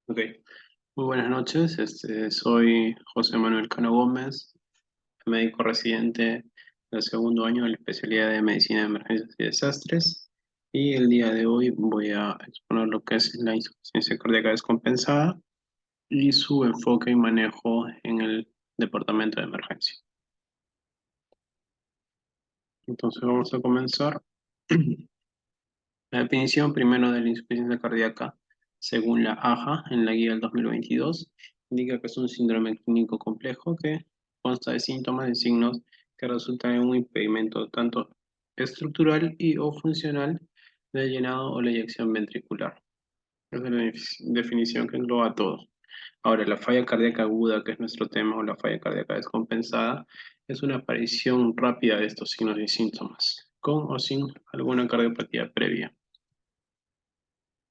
Ok, muy buenas noches. Soy José Manuel Cano Gómez, médico residente del segundo año de la especialidad de Medicina de Emergencias y Desastres. Y el día de hoy voy a exponer lo que es la insuficiencia cardíaca descompensada y su enfoque y manejo en el departamento de emergencia. Entonces vamos a comenzar. La definición primero de la insuficiencia cardíaca, según la AJA, en la guía del 2022, indica que es un síndrome clínico complejo que consta de síntomas y signos que resultan en un impedimento tanto estructural y o funcional del llenado o la eyección ventricular. Esa es la definición que engloba todo. Ahora, la falla cardíaca aguda, que es nuestro tema, o la falla cardíaca descompensada, es una aparición rápida de estos signos y síntomas, con o sin alguna cardiopatía previa.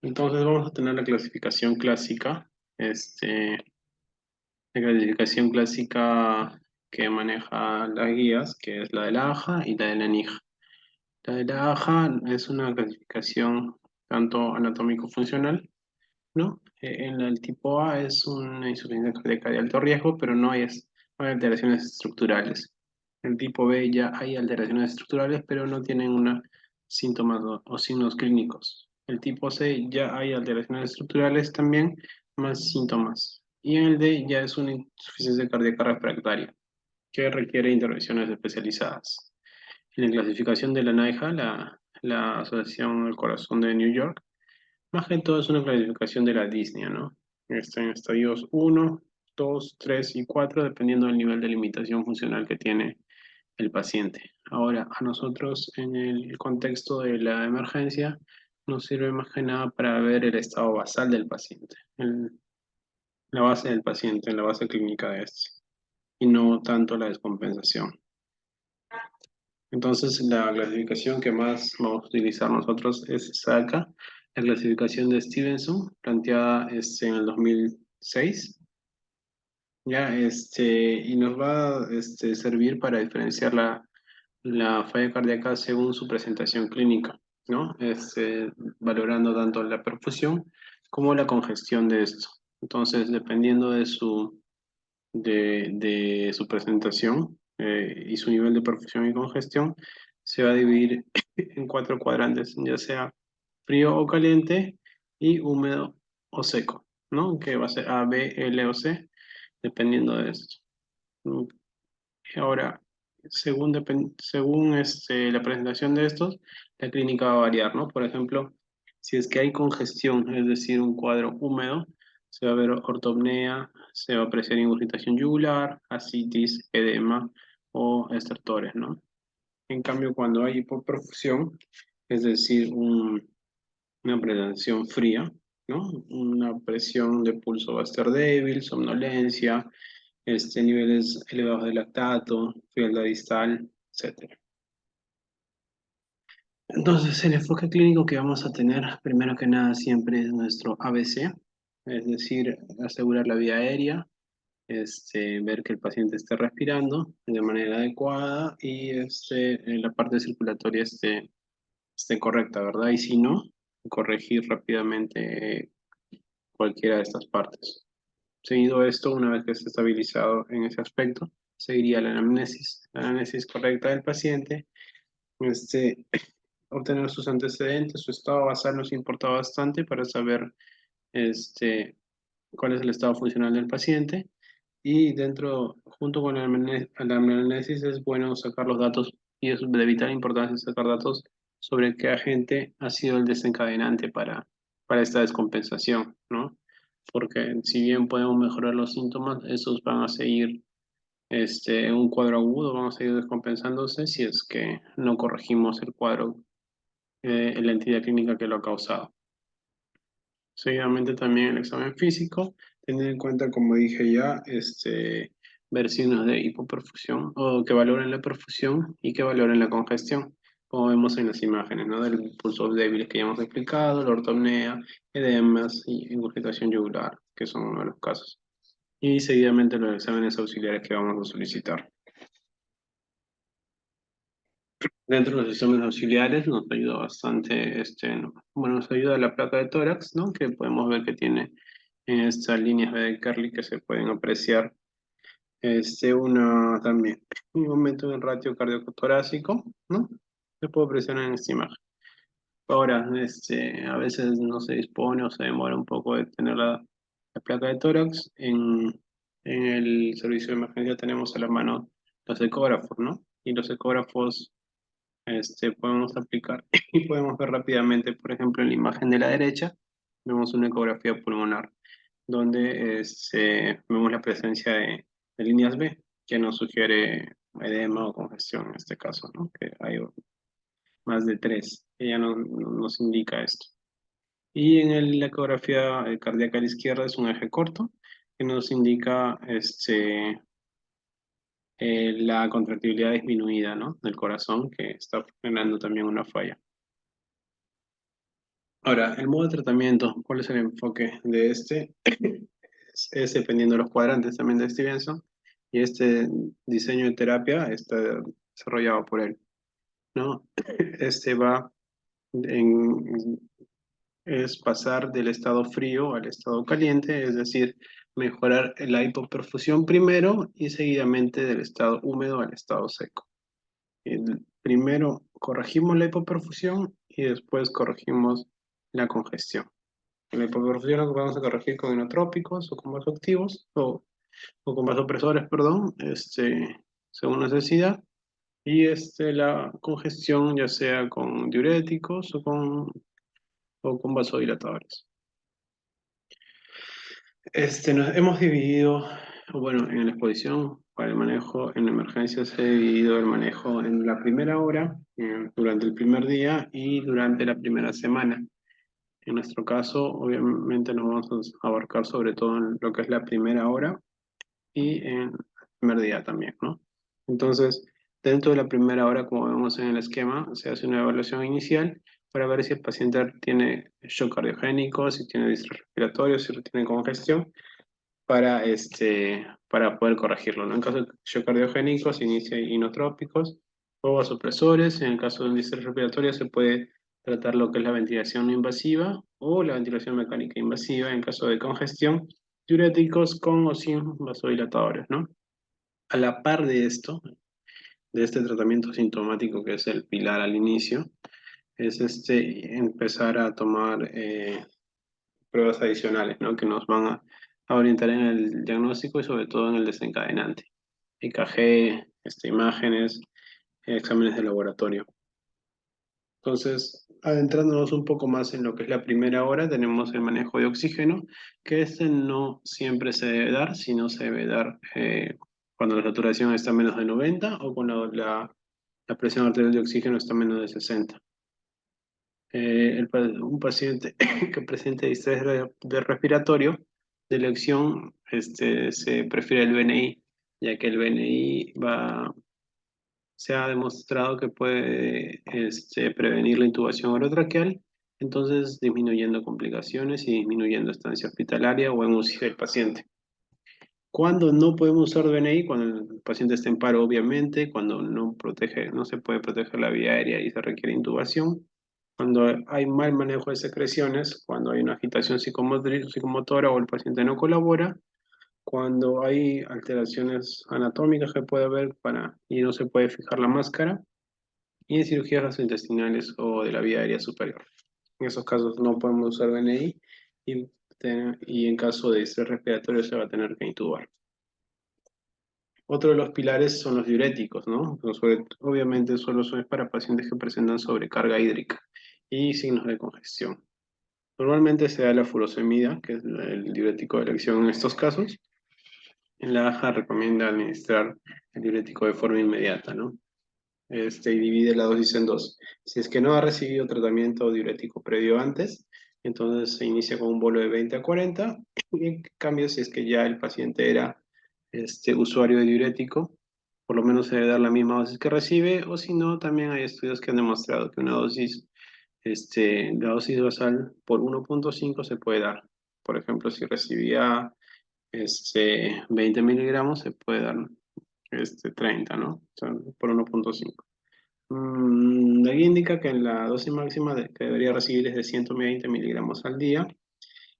Entonces vamos a tener la clasificación clásica, la clasificación clásica que maneja las guías, que es la de la AJA y la de la NIJ. La de la AJA es una clasificación tanto anatómico-funcional, ¿no? En el tipo A es una insuficiencia cardíaca de alto riesgo, pero no hay alteraciones estructurales. En el tipo B ya hay alteraciones estructurales, pero no tienen síntomas o signos clínicos. El tipo C ya hay alteraciones estructurales también, más síntomas. Y en el D ya es una insuficiencia cardíaca refractaria, que requiere intervenciones especializadas. En la clasificación de la NIHA, la Asociación del Corazón de New York, más que todo es una clasificación de la Disney, ¿no? Está en estadios 1, 2, 3 y 4, dependiendo del nivel de limitación funcional que tiene el paciente. Ahora, a nosotros en el contexto de la emergencia nos sirve más que nada para ver el estado basal del paciente, la base del paciente, la base clínica de este, y no tanto la descompensación. Entonces, la clasificación que más vamos a utilizar nosotros es esa acá, la clasificación de Stevenson, planteada en el 2006, ya, y nos va a servir para diferenciar la falla cardíaca según su presentación clínica, ¿no? Valorando tanto la perfusión como la congestión de esto. Entonces, dependiendo de su presentación y su nivel de perfusión y congestión, se va a dividir en cuatro cuadrantes, ya sea frío o caliente y húmedo o seco, ¿no? Que va a ser A, B, L o C, dependiendo de esto. Mm, Ahora, según la presentación de estos, la clínica va a variar, ¿no? Por ejemplo, si es que hay congestión, es decir, un cuadro húmedo, se va a ver ortopnea, se va a apreciar ingurgitación yugular, ascitis, edema o estertores, ¿no? En cambio, cuando hay hipoperfusión, es decir, una presentación fría, ¿no? Una presión de pulso va a estar débil, somnolencia, niveles elevados de lactato, frialdad distal, etcétera. Entonces, el enfoque clínico que vamos a tener, primero que nada, siempre es nuestro ABC, es decir, asegurar la vía aérea, ver que el paciente esté respirando de manera adecuada y la parte circulatoria esté correcta, ¿verdad? Y si no, corregir rápidamente cualquiera de estas partes. Seguido esto, una vez que esté estabilizado en ese aspecto, seguiría la anamnesis correcta del paciente, este, obtener sus antecedentes, su estado basal nos importa bastante para saber este, cuál es el estado funcional del paciente y junto con la anamnesis es bueno sacar los datos y es de vital importancia sacar datos sobre qué agente ha sido el desencadenante para esta descompensación, ¿no? Porque si bien podemos mejorar los síntomas, esos van a seguir en un cuadro agudo, van a seguir descompensándose si es que no corregimos el cuadro en la entidad clínica que lo ha causado. Seguidamente también el examen físico, teniendo en cuenta, como dije ya, ver signos de hipoperfusión o que valoren la perfusión y que valoren la congestión, como vemos en las imágenes, ¿no? Del pulso débil que ya hemos explicado, la ortopnea, edemas y ingurgitación yugular, que son uno de los casos. Y seguidamente los exámenes auxiliares que vamos a solicitar. Dentro de los exámenes auxiliares nos ayuda bastante, bueno, nos ayuda la placa de tórax, ¿no? Que podemos ver que tiene en estas líneas de Kerley que se pueden apreciar una también un aumento en el ratio cardíaco-torácico, ¿no? Se puede apreciar en esta imagen. Ahora, a veces no se dispone o se demora un poco de tener la placa de tórax. En el servicio de emergencia tenemos a la mano los ecógrafos, ¿no? Y los ecógrafos podemos aplicar y podemos ver rápidamente, por ejemplo, en la imagen de la derecha, vemos una ecografía pulmonar, donde vemos la presencia de líneas B, que nos sugiere edema o congestión en este caso, ¿no? Que hay más de tres, que ya nos indica esto. Y en la ecografía cardíaca a la izquierda es un eje corto, que nos indica la contractibilidad disminuida, ¿no? Del corazón, que está generando también una falla. Ahora, el modo de tratamiento, ¿cuál es el enfoque de este? Es dependiendo de los cuadrantes también de Stevenson, y este diseño de terapia está desarrollado por él, ¿no? Este va en, es pasar del estado frío al estado caliente, es decir, mejorar la hipoperfusión primero y seguidamente del estado húmedo al estado seco. Primero corregimos la hipoperfusión y después corregimos la congestión. La hipoperfusión lo vamos a corregir con inotrópicos o con vasoactivos o con vasopresores, perdón, según necesidad. Y la congestión ya sea con diuréticos o con vasodilatadores. Nos hemos dividido, bueno, en la exposición para el manejo en emergencia se ha dividido el manejo en la primera hora, durante el primer día y durante la primera semana. En nuestro caso, obviamente nos vamos a abarcar sobre todo en lo que es la primera hora y en el primer día también, ¿no? Entonces, dentro de la primera hora, como vemos en el esquema, se hace una evaluación inicial para ver si el paciente tiene shock cardiogénico, si tiene distrés respiratorio, si tiene congestión para poder corregirlo, ¿no? En caso de shock cardiogénico se inicia inotrópicos o vasopresores. En el caso de un distrés respiratorio se puede tratar lo que es la ventilación no invasiva o la ventilación mecánica invasiva. En caso de congestión, diuréticos con o sin vasodilatadores, ¿no? A la par de esto, de este tratamiento sintomático que es el pilar al inicio, es empezar a tomar pruebas adicionales, ¿no? Que nos van a orientar en el diagnóstico y sobre todo en el desencadenante. EKG, imágenes, exámenes de laboratorio. Entonces, adentrándonos un poco más en lo que es la primera hora, tenemos el manejo de oxígeno, que no siempre se debe dar, sino se debe dar cuando la saturación está menos de 90 o cuando la presión arterial de oxígeno está menos de 60. Un paciente que presente distrés de respiratorio de elección, se prefiere el BNI, ya que el BNI se ha demostrado que puede prevenir la intubación orotraqueal, entonces disminuyendo complicaciones y disminuyendo estancia hospitalaria o en UCI del paciente. Cuando no podemos usar BNI, cuando el paciente está en paro, obviamente, cuando no se puede proteger la vía aérea y se requiere intubación, cuando hay mal manejo de secreciones, cuando hay una agitación psicomotora o el paciente no colabora, cuando hay alteraciones anatómicas que puede haber y no se puede fijar la máscara, y en cirugías gastrointestinales o de la vía aérea superior. En esos casos no podemos usar BNI y, y en caso de estrés respiratorio se va a tener que intubar. Otro de los pilares son los diuréticos, ¿no? Obviamente solo son para pacientes que presentan sobrecarga hídrica y signos de congestión. Normalmente se da la furosemida, que es el diurético de elección en estos casos. En la AJA recomienda administrar el diurético de forma inmediata, ¿no? Y divide la dosis en dos. Si es que no ha recibido tratamiento diurético previo antes, entonces se inicia con un bolo de 20 a 40. Y en cambio, si es que ya el paciente era usuario de diurético, por lo menos se debe dar la misma dosis que recibe, o si no, también hay estudios que han demostrado que una dosis, la dosis basal por 1,5 se puede dar. Por ejemplo, si recibía 20 miligramos, se puede dar 30, ¿no? O sea, por 1,5. La guía indica que la dosis máxima que debería recibir es de 120 miligramos al día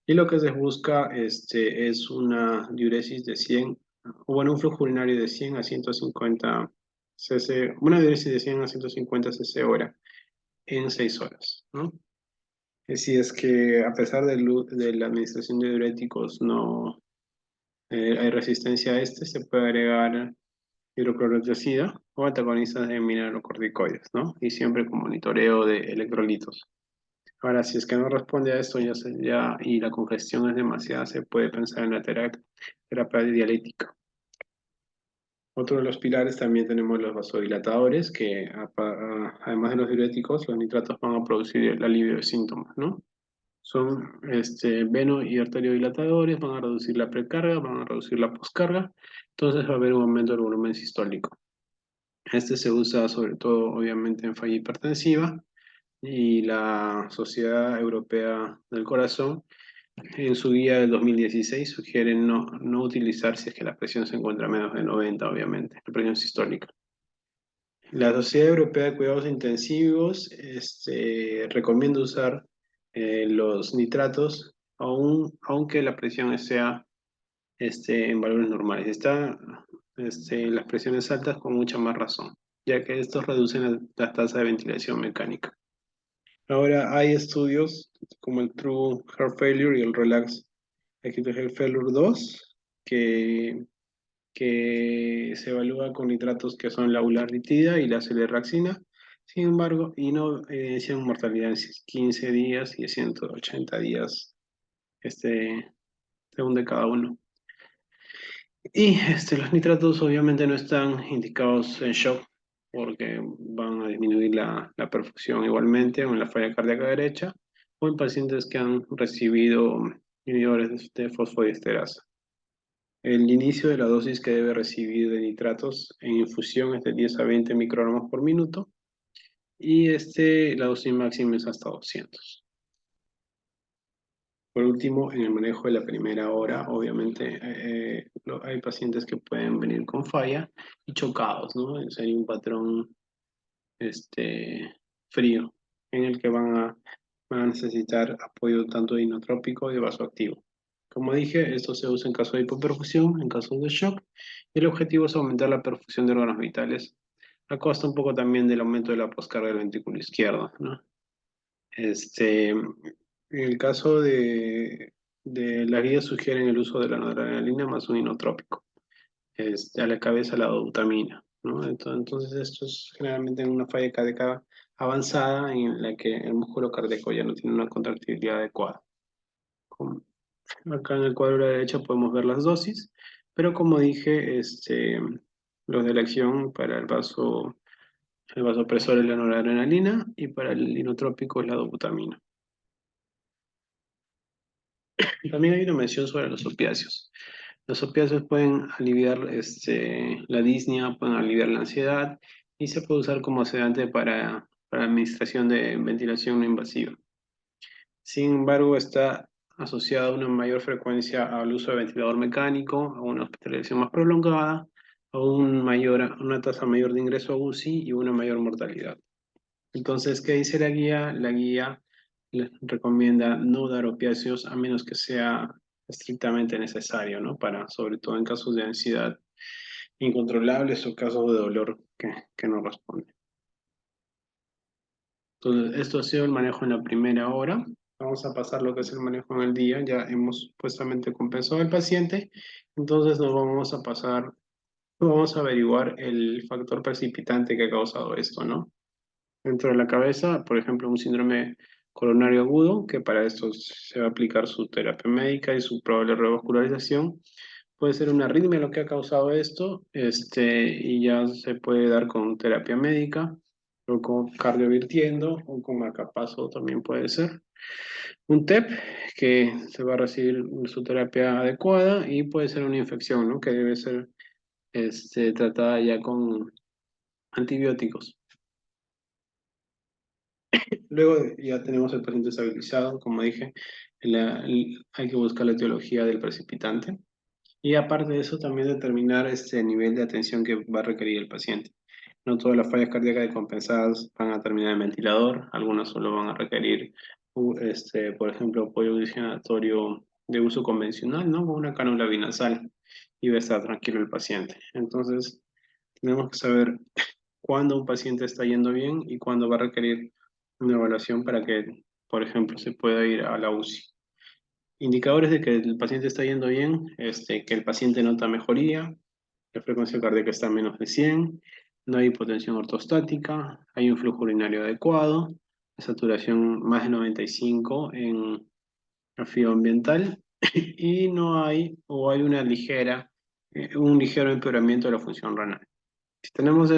Y lo que se busca es una diuresis de 100, o bueno, un flujo urinario de 100 a 150 cc, una diuresis de 100 a 150 cc hora en 6 horas, ¿no? Si es que a pesar de la administración de diuréticos no hay resistencia a se puede agregar hidroclorotiazida o antagonistas de mineralocorticoides, ¿no? Y siempre con monitoreo de electrolitos. Ahora, si es que no responde a esto y la congestión es demasiada, se puede pensar en la terapia dialética. Otro de los pilares también tenemos los vasodilatadores, que además de los diuréticos, los nitratos van a producir el alivio de síntomas, ¿no? Son veno y arteriodilatadores, van a reducir la precarga, van a reducir la poscarga, entonces va a haber un aumento del volumen sistólico. Este se usa sobre todo, obviamente, en falla hipertensiva y la Sociedad Europea del Corazón, en su guía del 2016, sugiere no utilizar si es que la presión se encuentra a menos de 90, obviamente, la presión sistólica. La Sociedad Europea de Cuidados Intensivos recomienda usar los nitratos aunque la presión sea en valores normales. Las presiones altas con mucha más razón, ya que estos reducen la tasa de ventilación mecánica. Ahora hay estudios como el True Heart Failure y el Relax Acute Heart Failure 2 que se evalúa con nitratos que son la ularritida y la celerraxina. Sin embargo, y no evidencian mortalidad en 15 días y 180 días, según de cada uno. Y los nitratos obviamente no están indicados en shock porque van a disminuir la perfusión igualmente o en la falla cardíaca derecha o en pacientes que han recibido inhibidores de fosfodiesterasa. El inicio de la dosis que debe recibir de nitratos en infusión es de 10 a 20 microgramos por minuto y la dosis máxima es hasta 200. Por último, en el manejo de la primera hora, obviamente hay pacientes que pueden venir con falla y chocados, ¿no? Hay un patrón frío en el que van a necesitar apoyo tanto de inotrópico y de vasoactivo. Como dije, esto se usa en caso de hipoperfusión, en casos de shock, y el objetivo es aumentar la perfusión de órganos vitales, a costa un poco también del aumento de la poscarga del ventrículo izquierdo, ¿no? En el caso de las guías sugieren el uso de la noradrenalina más un inotrópico, a la cabeza la dobutamina, ¿no? Entonces esto es generalmente en una falla cardíaca avanzada en la que el músculo cardíaco ya no tiene una contractilidad adecuada. Acá en el cuadro de la derecha podemos ver las dosis, pero como dije, los de la acción para el vasopresor es la noradrenalina y para el inotrópico es la dobutamina. También hay una mención sobre los opiáceos. Los opiáceos pueden aliviar la disnea, pueden aliviar la ansiedad y se puede usar como sedante para administración de ventilación no invasiva. Sin embargo, está asociada a una mayor frecuencia al uso de ventilador mecánico, a una hospitalización más prolongada, a una tasa mayor de ingreso a UCI y una mayor mortalidad. Entonces, ¿qué dice la guía? La guía les recomienda no dar opiáceos a menos que sea estrictamente necesario, ¿no? Sobre todo en casos de ansiedad incontrolables o casos de dolor que no responden. Entonces, esto ha sido el manejo en la primera hora. Vamos a pasar lo que es el manejo en el día. Ya hemos supuestamente compensado al paciente. Entonces, vamos a averiguar el factor precipitante que ha causado esto, ¿no? Dentro de la cabeza, por ejemplo, un síndrome coronario agudo, que para esto se va a aplicar su terapia médica y su probable revascularización. Puede ser una arritmia lo que ha causado esto, y ya se puede dar con terapia médica, o con cardiovirtiendo, o con marcapaso también puede ser. Un TEP, que se va a recibir su terapia adecuada, y puede ser una infección, ¿no? Que debe ser tratada ya con antibióticos. Luego ya tenemos el paciente estabilizado, como dije, hay que buscar la etiología del precipitante y aparte de eso también determinar este nivel de atención que va a requerir el paciente. No todas las fallas cardíacas descompensadas van a terminar en ventilador, algunas solo van a requerir por ejemplo, apoyo audicionatorio de uso convencional, ¿no? Con una cánula binasal y va a estar tranquilo el paciente. Entonces, tenemos que saber cuándo un paciente está yendo bien y cuándo va a requerir una evaluación para que, por ejemplo, se pueda ir a la UCI. Indicadores de que el paciente está yendo bien, que el paciente nota mejoría, la frecuencia cardíaca está a menos de 100, no hay hipotensión ortostática, hay un flujo urinario adecuado, la saturación más de 95 en fluido ambiental y no hay o hay una un ligero empeoramiento de la función renal. Si tenemos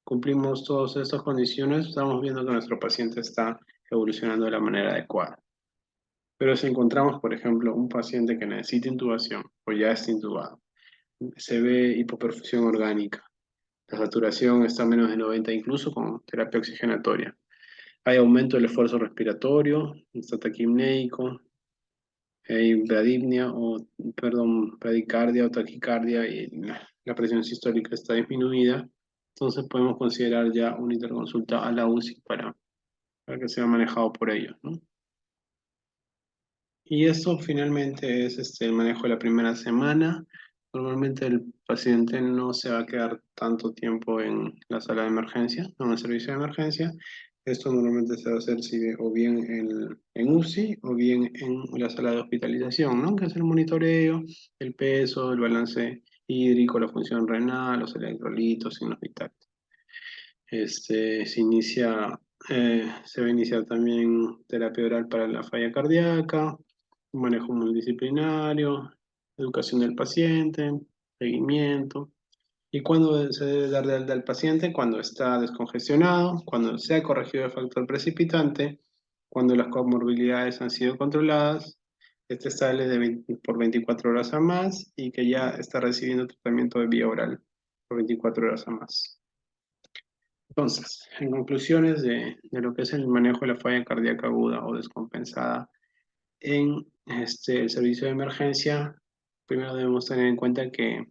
cumplimos todas estas condiciones, estamos viendo que nuestro paciente está evolucionando de la manera adecuada. Pero si encontramos, por ejemplo, un paciente que necesita intubación o ya está intubado, se ve hipoperfusión orgánica, la saturación está a menos de 90 incluso con terapia oxigenatoria. Hay aumento del esfuerzo respiratorio, está taquipneico, hay bradipnia bradicardia o taquicardia y la presión sistólica está disminuida. Entonces podemos considerar ya una interconsulta a la UCI para que sea manejado por ellos, ¿no? Y eso finalmente es el manejo de la primera semana. Normalmente el paciente no se va a quedar tanto tiempo en la sala de emergencia, en el servicio de emergencia. Esto normalmente se va a hacer o bien en UCI o bien en la sala de hospitalización, ¿no? Que es el monitoreo, el peso, el balance hídrico, la función renal, los electrolitos, signos vitales. Se va a iniciar también terapia oral para la falla cardíaca, un manejo multidisciplinario, educación del paciente, seguimiento. ¿Y cuándo se debe dar de alta al paciente? Cuando está descongestionado, cuando se ha corregido el factor precipitante, cuando las comorbilidades han sido controladas, este sale por 24 horas a más y que ya está recibiendo tratamiento de vía oral por 24 horas a más. Entonces, en conclusiones de lo que es el manejo de la falla cardíaca aguda o descompensada en el servicio de emergencia, primero debemos tener en cuenta que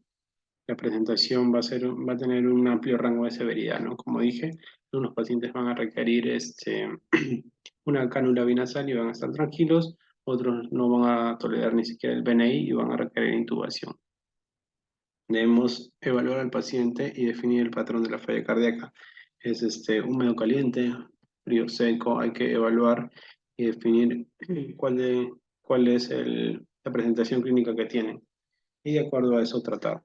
la presentación va a tener un amplio rango de severidad, ¿no? Como dije, unos pacientes van a requerir una cánula binasal y van a estar tranquilos, otros no van a tolerar ni siquiera el BNI y van a requerir intubación. Debemos evaluar al paciente y definir el patrón de la falla cardíaca. Es húmedo caliente, frío seco, hay que evaluar y definir cuál es la presentación clínica que tienen y de acuerdo a eso tratar.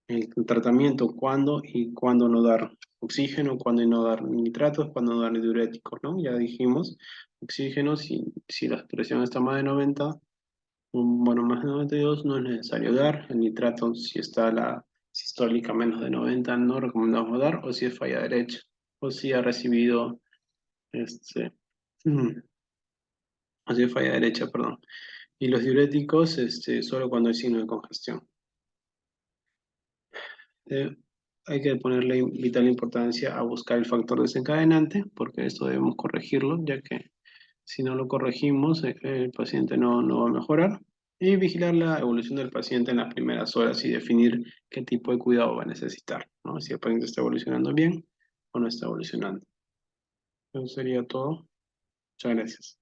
El tratamiento, cuándo y cuándo no dar oxígeno, cuándo no dar nitratos, cuándo no dar diuréticos, ¿no? Ya dijimos, oxígeno, si la presión está más de 90, bueno, más de 92 no es necesario dar. El nitrato, si está la sistólica menos de 90, no recomendamos dar, o si es falla derecha, o si ha recibido, este, o si es falla derecha, perdón. Y los diuréticos, solo cuando hay signo de congestión. Eh, Hay que ponerle vital importancia a buscar el factor desencadenante, porque esto debemos corregirlo, ya que si no lo corregimos, el paciente no va a mejorar. Y vigilar la evolución del paciente en las primeras horas y definir qué tipo de cuidado va a necesitar, ¿no? Si el paciente está evolucionando bien o no está evolucionando. Eso sería todo. Muchas gracias.